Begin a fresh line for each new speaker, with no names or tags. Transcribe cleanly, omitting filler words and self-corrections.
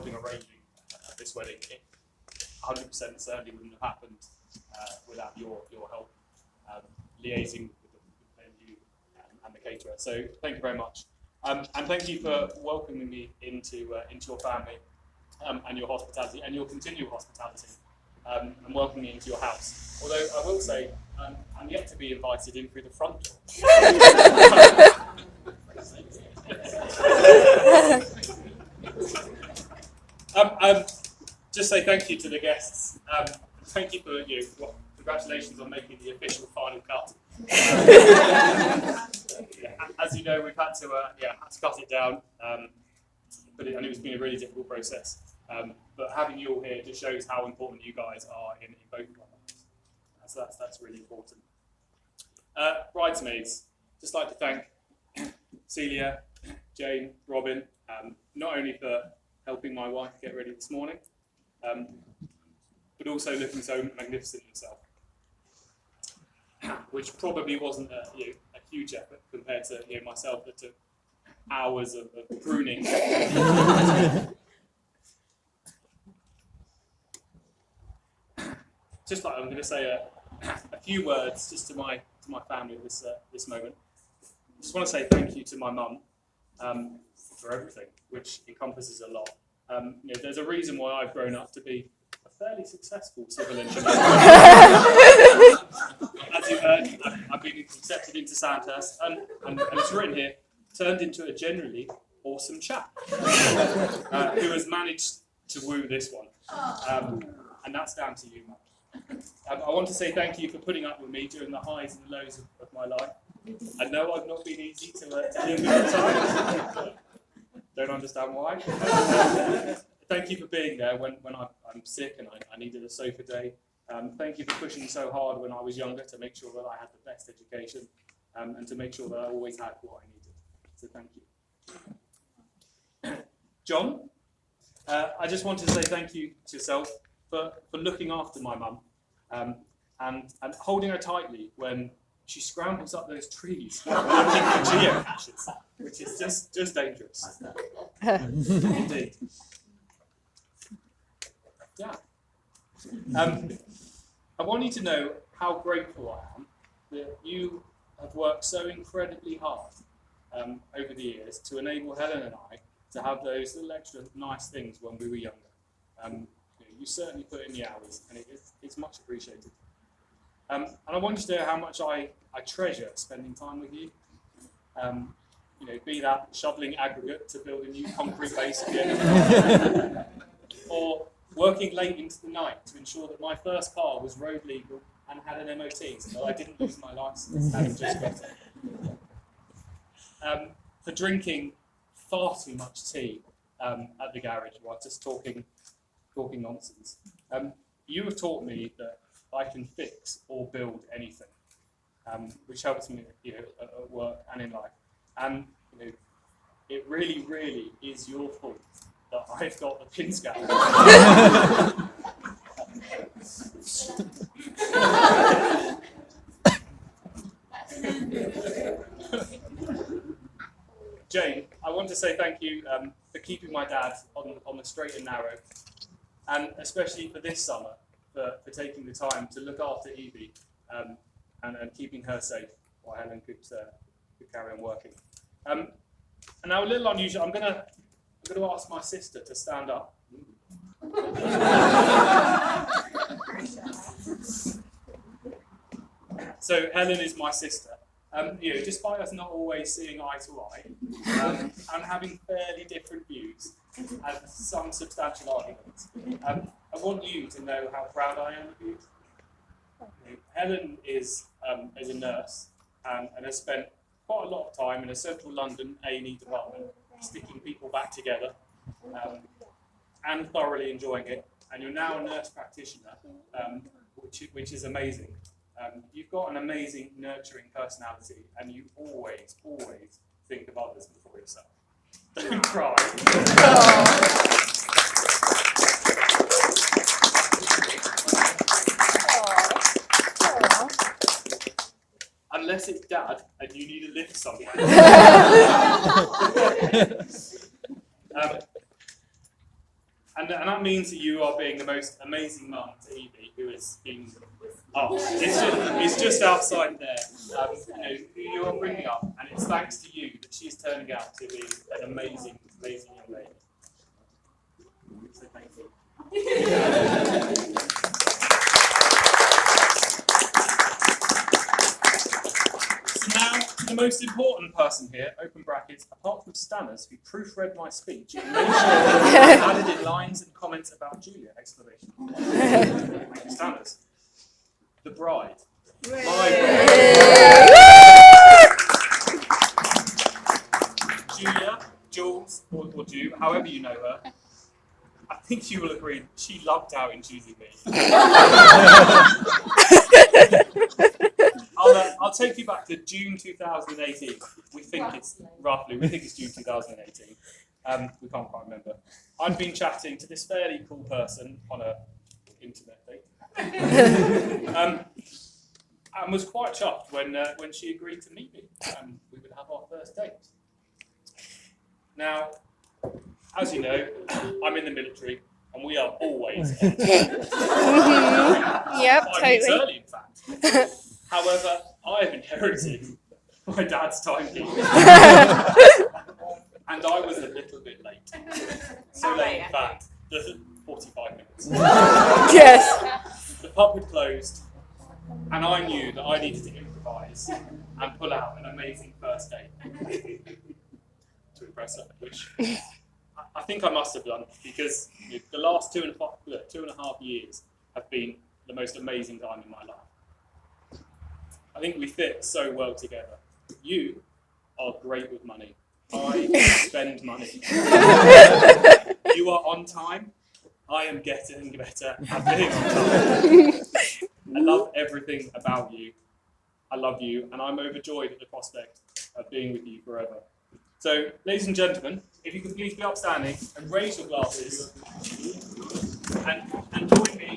helping arranging this wedding. It 100% certainly wouldn't have happened without your help liaising with the venue and the caterer. So thank you very much. And thank you for welcoming me into your family and your hospitality and your continual hospitality and welcoming me into your house. Although I will say I'm yet to be invited in through the front door. Just say thank you to the guests. Thank you for congratulations on making the official final cut. As you know, we've had to cut it down, but it's been a really difficult process. But having you all here just shows how important you guys are in both of our lives. So that's really important. Bridesmaids, just like to thank Celia, Jane, Robin, not only for helping my wife get ready this morning, but also looking so magnificent himself, which probably wasn't a huge effort compared to myself that took hours of pruning. Just like I'm going to say a few words just to my family at this moment. I just want to say thank you to my mum for everything, which encompasses a lot. There's a reason why I've grown up to be a fairly successful civil engineer. As you heard, I've been accepted into Sandhurst, and it's written here, turned into a generally awesome chap who has managed to woo this one. And that's down to you, Mum. I want to say thank you for putting up with me during the highs and the lows of my life. I know I've not been easy to live with at times. Don't understand why. Thank you for being there when I'm sick and I needed a sofa day. Thank you for pushing so hard when I was younger to make sure that I had the best education and to make sure that I always had what I needed. So thank you. John, I just want to say thank you to yourself for looking after my mum and holding her tightly when she scrambles up those trees looking for geocaches, which is just dangerous. Indeed. Yeah. I want you to know how grateful I am that you have worked so incredibly hard over the years to enable Helen and I to have those little extra nice things when we were younger. You certainly put in the hours, and it's much appreciated. And I want you to know how much I treasure spending time with you. Be that shoveling aggregate to build a new concrete base again, or working late into the night to ensure that my first car was road legal and had an MOT, so that I didn't lose my licence having just got it. For drinking far too much tea at the garage while just talking nonsense. You have taught me that I can fix or build anything, which helps me, at work and in life. And it really, really is your fault that I've got the pin scanner. Jane, I want to say thank you for keeping my dad on the straight and narrow, and especially for this summer, for taking the time to look after Evie and keeping her safe while Helen could carry on working. And now a little unusual, I'm going to ask my sister to stand up. So Helen is my sister. Despite us not always seeing eye to eye and having fairly different views and some substantial arguments, I want you to know how proud I am of you. Helen is a nurse and has spent quite a lot of time in a central London A&E department sticking people back together and thoroughly enjoying it. And you're now a nurse practitioner, which is amazing. You've got an amazing, nurturing personality, and you always think of others before yourself. Don't cry. Unless it's Dad and you need a lift somewhere. And that means that you are being the most amazing mum to Evie, who is being. Oh, it's just outside there. Who you are bringing up, and it's thanks to you that she's turning out to be an amazing, amazing young lady. So thank you. So now, to the most important person here, open brackets, apart from Stanners, who proofread my speech and made sure that I added in lines and comments about Julia, exclamation. Thank you, Stanners. The bride. My bride. Julia, Jules, or Ju, however you know her, I think you will agree that she lucked out in choosing me. I'll take you back to June 2018. We think it's June 2018. We can't quite remember. I've been chatting to this fairly cool person on a internet date. And was quite chuffed when she agreed to meet me and we would have our first date. Now, as you know, I'm in the military and we are always on time.
Yep,
5 minutes
totally.
early, in fact. However, I have inherited my dad's timekeeping. And I was a little bit late. So late, in fact, 45 minutes.
Yes.
The pub had closed, and I knew that I needed to improvise and pull out an amazing first date to impress her, which I think I must have done, because the last 2.5 years have been the most amazing time in my life. I think we fit so well together. You are great with money. I spend money. You are on time. I am getting better at being on time. I love everything about you. I love you, and I'm overjoyed at the prospect of being with you forever. So, ladies and gentlemen, if you could please be upstanding and raise your glasses and